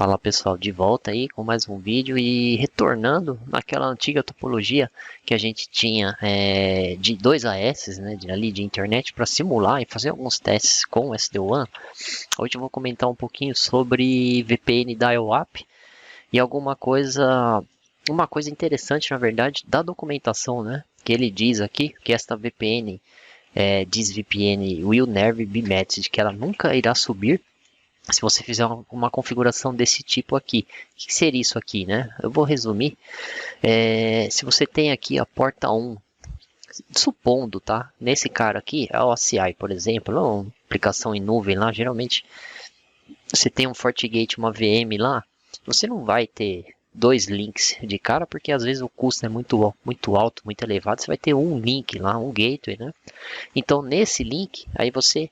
Fala pessoal, de volta aí com mais um vídeo e retornando naquela antiga topologia que a gente tinha de dois AS, né, ali de internet para simular e fazer alguns testes com o SD-WAN. Hoje eu vou comentar um pouquinho sobre VPN dial-up e uma coisa interessante na verdade da documentação, né, que ele diz aqui que esta VPN, diz VPN will never be matched, que ela nunca irá subir se você fizer uma configuração desse tipo aqui. O que seria isso aqui, né? Eu vou resumir. Se você tem aqui a porta 1, supondo, tá? Nesse cara aqui, a OCI, por exemplo, uma aplicação em nuvem lá, geralmente você tem um FortiGate, uma VM lá, você não vai ter dois links de cara, porque às vezes o custo é muito alto, muito elevado, você vai ter um link lá, um gateway, né? Então nesse link, aí você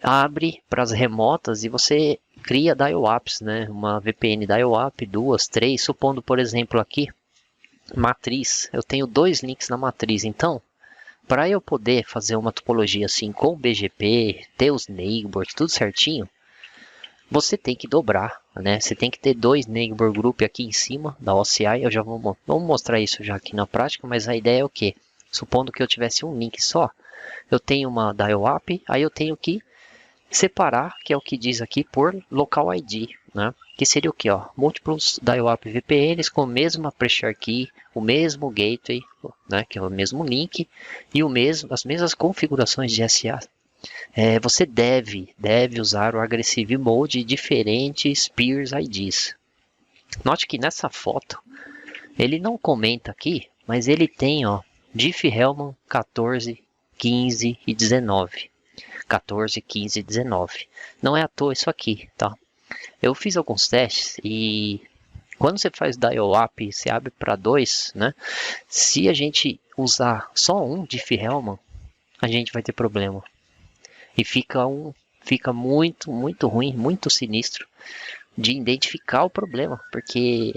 abre para as remotas e você cria dial-ups, né? Uma VPN dial-up, duas, três, supondo, por exemplo, aqui, matriz. Eu tenho dois links na matriz, então, para eu poder fazer uma topologia assim com BGP, ter os neighbors, tudo certinho, você tem que dobrar, né? Você tem que ter dois neighbor group aqui em cima da OCI. Eu já vamos mostrar isso já aqui na prática, mas a ideia é o quê? Supondo que eu tivesse um link só, eu tenho uma dial-up, aí eu tenho que separar, que é o que diz aqui, por local ID, né? Que seria o que, ó? Múltiplos dial-up VPNs com a mesma pre-share key, o mesmo gateway, né? Que é o mesmo link e as mesmas configurações de SA. Você deve usar o Aggressive Mode e diferentes peers IDs. Note que nessa foto ele não comenta aqui, mas ele tem, ó, Diffie-Hellman 14, 15 e 19. 14, 15 e 19. Não é à toa isso aqui, tá? Eu fiz alguns testes e quando você faz dial-up, você abre para dois, né? Se a gente usar só um Diffie-Hellman, a gente vai ter problema. E fica muito ruim, muito sinistro de identificar o problema, porque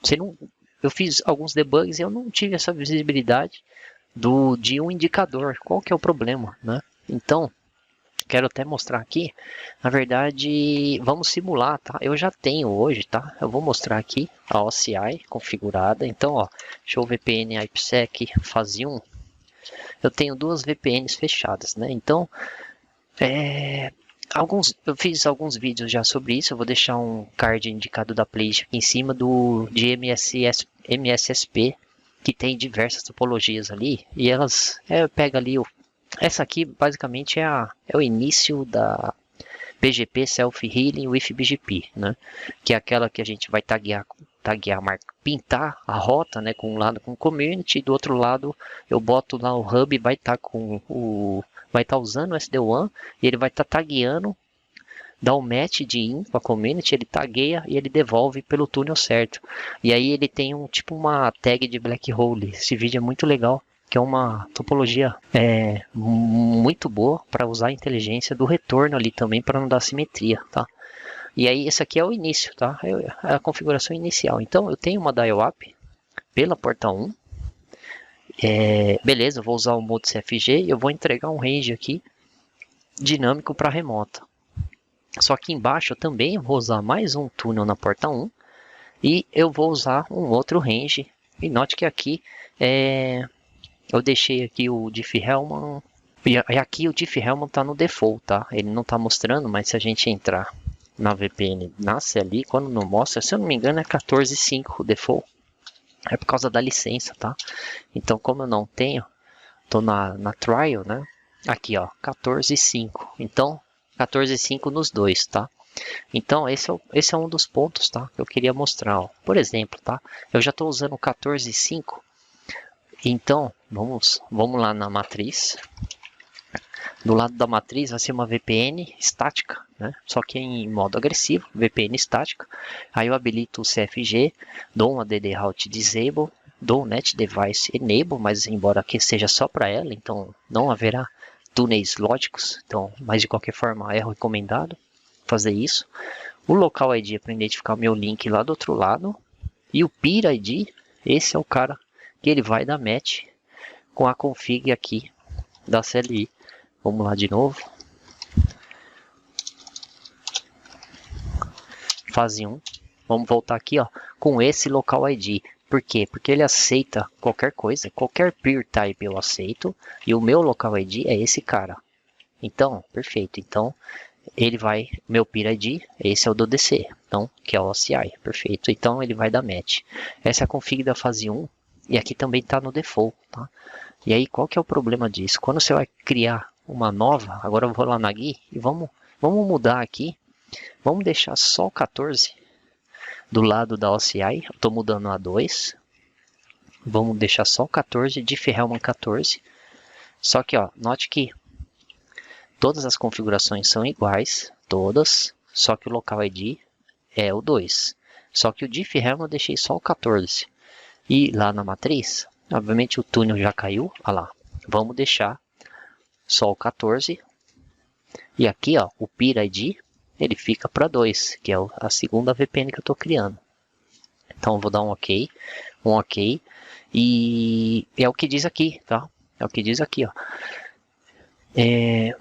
você não, eu fiz alguns debugs e eu não tive essa visibilidade de um indicador. Qual que é o problema, né? Então, quero até mostrar aqui, na verdade, vamos simular, tá? Eu já tenho hoje, tá? Eu vou mostrar aqui a OCI configurada. Então, ó, show VPN IPsec fase 1. Eu tenho duas VPNs fechadas, né? Então, eu fiz alguns vídeos já sobre isso. Eu vou deixar um card indicado da playlist aqui em cima de MSSP, que tem diversas topologias ali. E elas, pega ali essa aqui basicamente é o início da BGP Self-Healing with BGP, né? Que é aquela que a gente vai pintar a rota, né? Com um lado com o community, e do outro lado eu boto lá o hub, vai estar usando o SD-WAN e ele vai estar tagueando, dá um match de in com a community, ele tagueia e ele devolve pelo túnel certo. E aí ele tem uma tag de black hole. Esse vídeo é muito legal, que é uma topologia muito boa para usar a inteligência do retorno ali também, para não dar simetria, tá? E aí esse aqui é o início, tá? É a configuração inicial. Então eu tenho uma dial-up pela porta 1. Beleza, eu vou usar o modo CFG e eu vou entregar um range aqui dinâmico para remota. Só que embaixo eu também vou usar mais um túnel na porta 1 e eu vou usar um outro range. E note que aqui eu deixei aqui o Diffie-Hellman. E aqui o Diffie-Hellman está no default, tá? Ele não está mostrando, mas se a gente entrar na VPN, nasce ali, quando não mostra, se eu não me engano é 14.5 o default. É por causa da licença, tá? Então como eu não tenho, tô na trial, né? Aqui ó, 14.5. Então 14.5 nos dois, tá? Então esse é um dos pontos, tá? Que eu queria mostrar, ó. Por exemplo, tá? Eu já estou usando 14.5. Então, vamos lá na matriz. Do lado da matriz vai ser uma VPN estática, né? Só que em modo agressivo, VPN estática. Aí eu habilito o CFG, dou um ADD Route Disable, dou um Net Device Enable, mas embora aqui seja só para ela, então não haverá túneis lógicos. Então, mas de qualquer forma é recomendado fazer isso. O Local ID é para identificar o meu link lá do outro lado. E o Peer ID, esse é o cara que ele vai dar match com a config aqui da CLI. Vamos lá de novo. fase 1. Vamos voltar aqui, ó, com esse local ID. Por quê? Porque ele aceita qualquer coisa, qualquer peer type eu aceito, e o meu local ID é esse cara. Então, perfeito. Então, ele vai, meu peer ID, esse é o do DC, então, que é o OCI, perfeito. Então, ele vai dar match. Essa é a config da fase 1, e aqui também está no default, tá? E aí, qual que é o problema disso? Quando você vai criar uma nova, agora eu vou lá na GUI e vamos mudar aqui. Vamos deixar só o 14 do lado da OCI. Eu estou mudando a 2. Vamos deixar só o 14, Diffie-Hellman 14. Só que, ó, note que todas as configurações são iguais, todas, só que o local ID é o 2. Só que o Diffie-Hellman eu deixei só o 14. E lá na matriz, obviamente o túnel já caiu, olha lá. Vamos deixar só o 14. E aqui, ó, o peer ID, ele fica para 2, que é a segunda VPN que eu estou criando. Então, eu vou dar um OK, e é o que diz aqui, tá? É o que diz aqui, ó.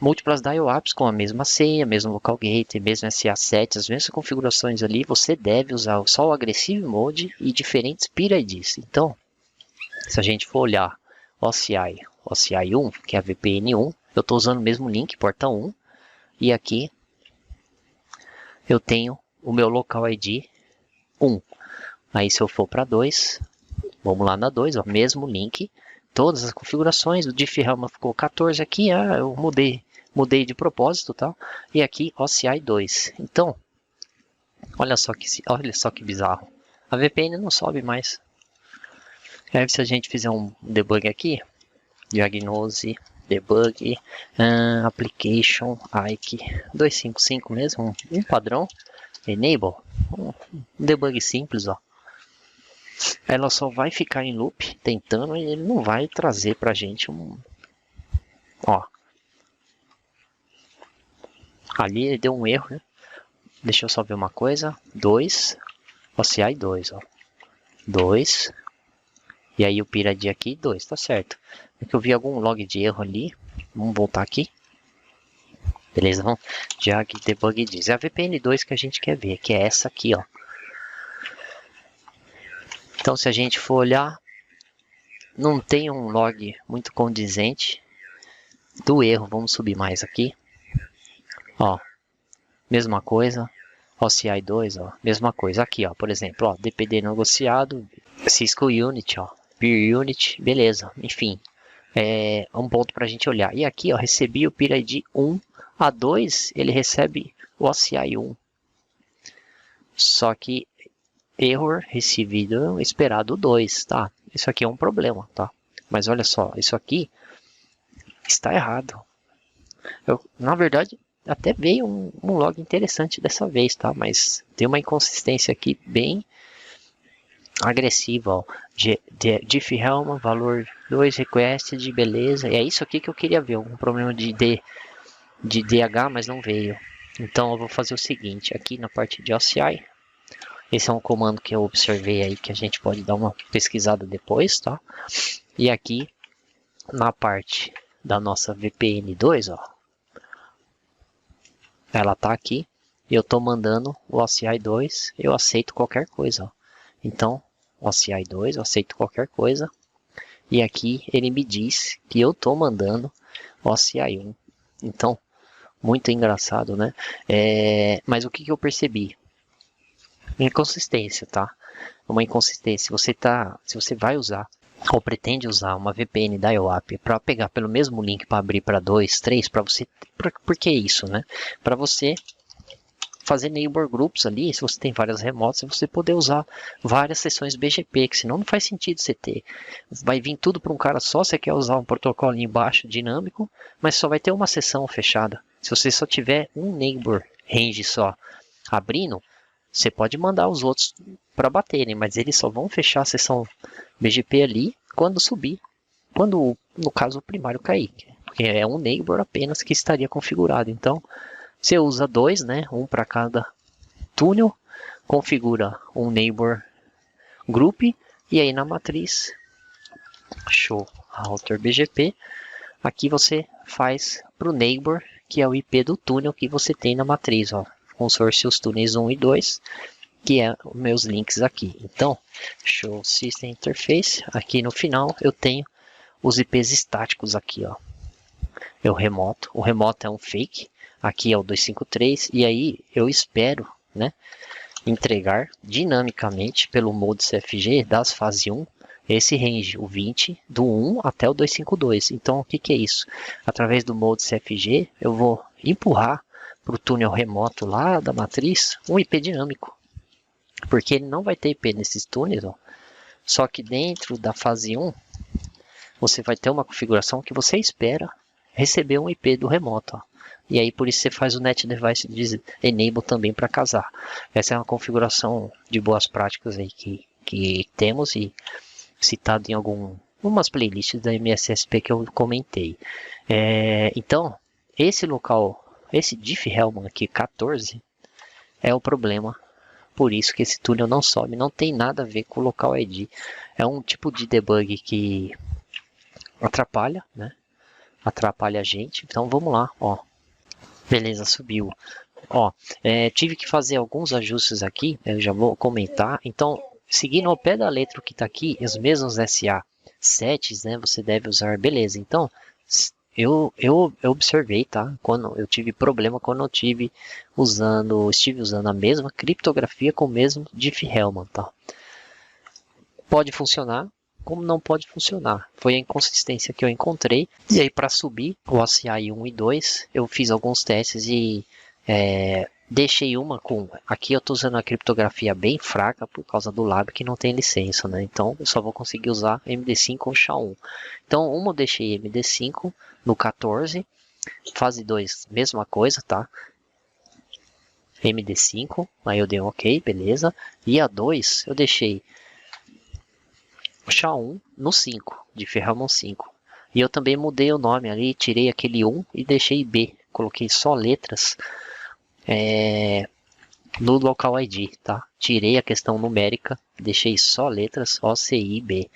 Múltiplas dial apps com a mesma senha, mesmo local gateway, mesmo SA7, as mesmas configurações ali, você deve usar só o Aggressive Mode e diferentes peer IDs. Então, se a gente for olhar OCI 1, que é a VPN 1, eu estou usando o mesmo link, porta 1, e aqui eu tenho o meu local ID 1. Aí se eu for para 2, vamos lá na 2, ó, mesmo link, todas as configurações, o Diffie-Hellman ficou 14 aqui, eu mudei de propósito, tá? E aqui OCI 2. Então, olha só que bizarro. A VPN não sobe mais. Aí se a gente fizer um debug aqui, diagnose, debug, application, IKE 255 mesmo, um padrão, enable, um debug simples, ó. Ela só vai ficar em loop tentando e ele não vai trazer pra gente um... Ó. Ali ele deu um erro, né? Deixa eu só ver uma coisa. 2. OCI 2, ó. 2. E aí o PIRAD aqui, 2, tá certo. É que eu vi algum log de erro ali. Vamos voltar aqui. Beleza, vamos. Jag debug diz. É a VPN 2 que a gente quer ver, que é essa aqui, ó. Então, se a gente for olhar, não tem um log muito condizente do erro. Vamos subir mais aqui. Ó, mesma coisa. OCI 2, ó, mesma coisa. Aqui, ó, por exemplo, ó, DPD negociado, Cisco Unit, ó, Peer Unit, beleza. Enfim, é um ponto para a gente olhar. E aqui, ó, recebi o Peer ID 1, a 2, ele recebe o OCI 1. Só que error recebido esperado 2, tá? Isso aqui é um problema, tá? Mas olha só, isso aqui está errado. Na verdade, até veio um log interessante dessa vez, tá? Mas tem uma inconsistência aqui bem agressiva, ó. Diffie-Hellman, valor 2, request de beleza. É isso aqui que eu queria ver, um problema de DH, mas não veio. Então eu vou fazer o seguinte, aqui na parte de OCI, esse é um comando que eu observei aí que a gente pode dar uma pesquisada depois, tá? E aqui na parte da nossa VPN 2, ó, ela tá aqui, eu tô mandando o OCI 2, eu aceito qualquer coisa, ó. Então, OCI 2, eu aceito qualquer coisa, e aqui ele me diz que eu tô mandando OCI 1. Então, muito engraçado, né? Mas o que eu percebi? Inconsistência, tá? Uma inconsistência. Se você vai usar ou pretende usar uma VPN da IOAP para pegar pelo mesmo link para abrir para 2, 3, para você... Por que isso, né? Para você fazer neighbor groups ali, se você tem várias remotas, você poder usar várias sessões BGP, que senão não faz sentido você ter. Vai vir tudo para um cara só, você quer usar um protocolo embaixo dinâmico, mas só vai ter uma sessão fechada. Se você só tiver um neighbor range só abrindo, você pode mandar os outros para baterem, mas eles só vão fechar a sessão BGP ali quando subir, quando no caso o primário cair, porque é um neighbor apenas que estaria configurado. Então você usa 2, né, um para cada túnel, configura um neighbor group e aí na matriz show router BGP, aqui você faz para o neighbor, que é o IP do túnel que você tem na matriz, ó. consórcio os túneis 1 e 2, que é os meus links aqui. Então, Show System Interface, aqui no final eu tenho os IPs estáticos aqui, ó. O remoto é um fake, aqui é o 253, e aí eu espero, né, entregar dinamicamente pelo Mode CFG das fase 1, esse range, o 20, do 1 até o 252. Então, o que é isso? Através do Mode CFG, eu vou empurrar para o túnel remoto lá da matriz um IP dinâmico. Porque ele não vai ter IP nesses túneis, ó. Só que dentro da fase 1, você vai ter uma configuração que você espera receber um IP do remoto, ó. E aí por isso você faz o Net Device Enable também para casar. Essa é uma configuração de boas práticas aí que temos e citado em algumas playlists da MSSP que eu comentei. Então, esse local, esse Diffie-Hellman aqui, 14, é o problema. Por isso que esse túnel não sobe, não tem nada a ver com o local ID. É um tipo de debug que atrapalha, né? Atrapalha a gente. Então vamos lá, ó. Beleza, subiu. Ó, tive que fazer alguns ajustes aqui, eu já vou comentar. Então, seguindo ao pé da letra que está aqui, os mesmos SA sets, né? Você deve usar, beleza. Então, eu observei, tá? Quando eu tive problema, quando eu estive usando a mesma criptografia com o mesmo Diffie-Hellman, tá? Pode funcionar, como não pode funcionar. Foi a inconsistência que eu encontrei. E aí, para subir o OCI 1 e 2, eu fiz alguns testes e deixei uma com... Aqui eu estou usando a criptografia bem fraca por causa do lab que não tem licença, né? Então, eu só vou conseguir usar MD5 ou SHA-1. Então, uma eu deixei MD5 no 14. Fase 2, mesma coisa, tá? MD5, aí eu dei um OK, beleza. E a 2, eu deixei o SHA-1 no 5, de Diffie-Hellman 5. E eu também mudei o nome ali, tirei aquele 1 e deixei B. Coloquei só letras no local ID, tá? Tirei a questão numérica, deixei só letras OCI-B.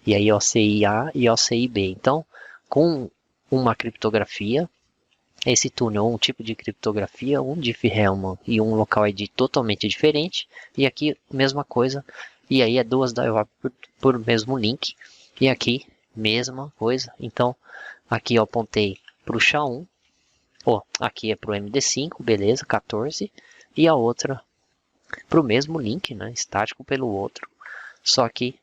E aí OCI-A e OCI-B. Então, com uma criptografia, esse túnel, um tipo de criptografia, um Diffie-Hellman e um local ID totalmente diferente. E aqui, mesma coisa. E aí é duas da IOP por mesmo link. E aqui, mesma coisa. Então, aqui eu apontei para o SHA-1. Aqui é para o MD5, beleza, 14. E a outra para o mesmo link, né, estático pelo outro. Só que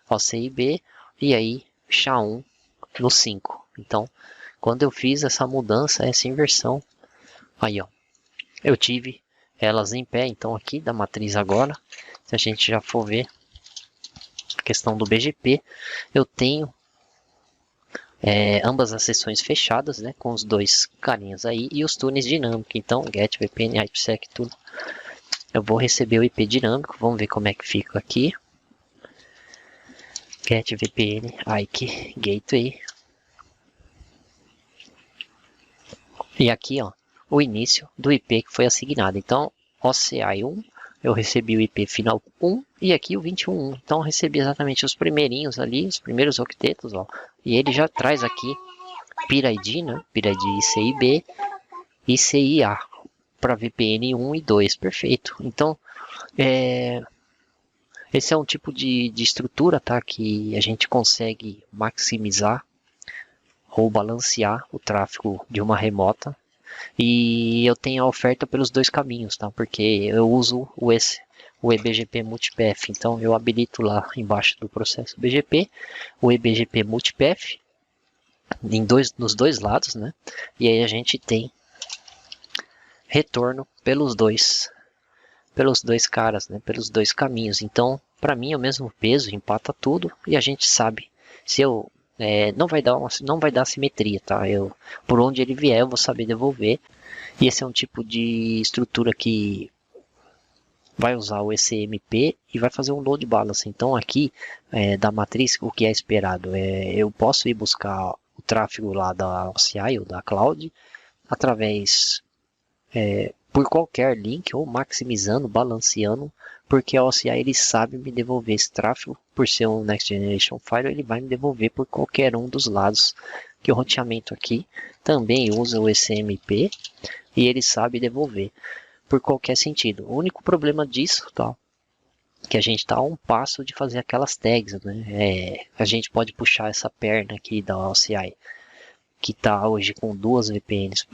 OCI-B e aí SHA-1 no 5. Então, quando eu fiz essa mudança, essa inversão, aí ó, eu tive elas em pé. Então aqui da matriz agora, se a gente já for ver a questão do BGP, eu tenho ambas as seções fechadas, né, com os dois carinhas aí e os túneis dinâmicos. Então, GET, VPN, IPsec, tudo. Eu vou receber o IP dinâmico, vamos ver como é que fica aqui. GET, VPN, IK, Gateway. E aqui, ó, o início do IP que foi assignado. Então, OCI1, eu recebi o IP final 1 e aqui o 21. Então, eu recebi exatamente os primeirinhos ali, os primeiros octetos, ó. E ele já traz aqui PIR-ID, né? PIR-ID ICI-B e ICI-A para VPN 1 e 2. Perfeito. Então, esse é um tipo de estrutura, tá? Que a gente consegue maximizar ou balancear o tráfego de uma remota. E eu tenho a oferta pelos dois caminhos, tá? Porque eu uso o eBGP Multipath. Então eu habilito lá embaixo do processo BGP o eBGP Multipath nos dois lados, né? E aí a gente tem retorno pelos dois caras, né? Pelos dois caminhos. Então, para mim é o mesmo peso, empata tudo e a gente sabe se eu não vai dar simetria, tá? Por onde ele vier, eu vou saber devolver. E esse é um tipo de estrutura que vai usar o ECMP e vai fazer um load balance. Então aqui, da matriz, o que é esperado? Eu posso ir buscar o tráfego lá da OCI ou da Cloud através por qualquer link ou maximizando, balanceando, porque a OCI ele sabe me devolver esse tráfego. Por ser um Next Generation Firewall, ele vai me devolver por qualquer um dos lados, que o roteamento aqui também usa o ECMP e ele sabe devolver. por qualquer sentido. O único problema disso, tá, que a gente está a um passo de fazer aquelas tags, né? A gente pode puxar essa perna aqui da OCI, que está hoje com 2 VPNs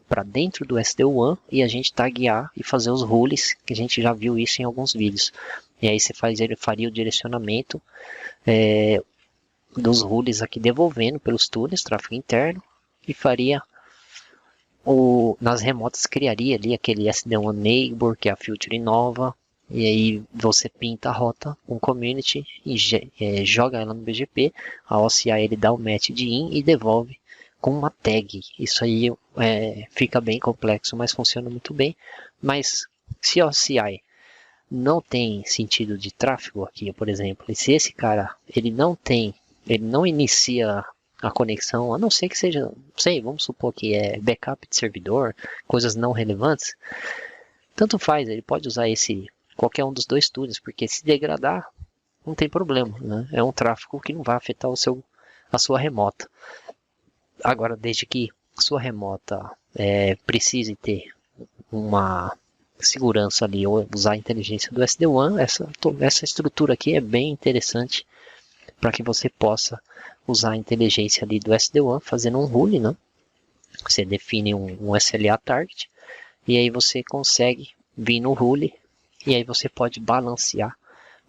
para dentro do SD-WAN, e a gente taguear e fazer os rules, que a gente já viu isso em alguns vídeos. E aí ele faria o direcionamento dos rules aqui devolvendo pelos túneis, tráfego interno, e faria nas remotas criaria ali aquele SD-WAN Neighbor, que é a filtering nova, e aí você pinta a rota com community e joga ela no BGP, a OCI ele dá o match de in e devolve com uma tag. Isso aí fica bem complexo, mas funciona muito bem. Mas se a OCI não tem sentido de tráfego aqui, por exemplo, e se esse cara ele não inicia a conexão, a não ser que seja, sei, vamos supor que é backup de servidor, coisas não relevantes, tanto faz, ele pode usar qualquer um dos dois túneis, porque se degradar, não tem problema, né? É um tráfego que não vai afetar a sua remota. Agora, desde que sua remota precise ter uma segurança ali, ou usar a inteligência do SD-WAN, essa estrutura aqui é bem interessante para que você possa usar a inteligência ali do SD-WAN fazendo um rule, né? Você define um SLA target e aí você consegue vir no rule e aí você pode balancear,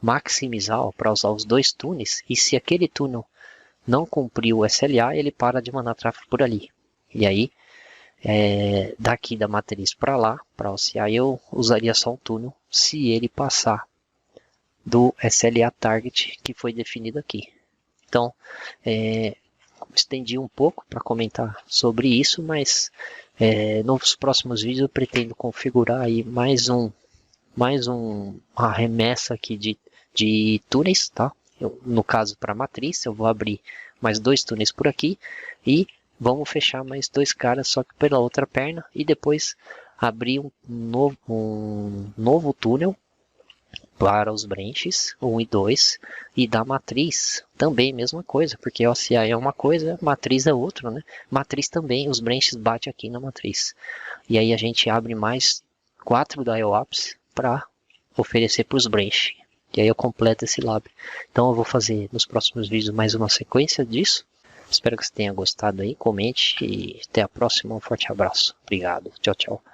maximizar para usar os dois túneis, e se aquele túnel não cumprir o SLA, ele para de mandar tráfego por ali. E aí, daqui da matriz para lá, para o OCI, eu usaria só um túnel se ele passar do SLA target que foi definido aqui. Então, estendi um pouco para comentar sobre isso, mas nos próximos vídeos eu pretendo configurar aí mais uma remessa aqui de túneis, tá? No caso para a matriz, eu vou abrir mais 2 túneis por aqui e vamos fechar mais 2 caras só que pela outra perna, e depois abrir um novo túnel para os branches 1 e 2, e da matriz também mesma coisa, porque OCI é uma coisa, matriz é outra, né? Matriz também, os branches batem aqui na matriz. E aí a gente abre mais 4 dial-ups para oferecer para os branches. E aí eu completo esse lab. Então eu vou fazer nos próximos vídeos mais uma sequência disso. Espero que você tenha gostado aí, comente e até a próxima. Um forte abraço. Obrigado. Tchau, tchau.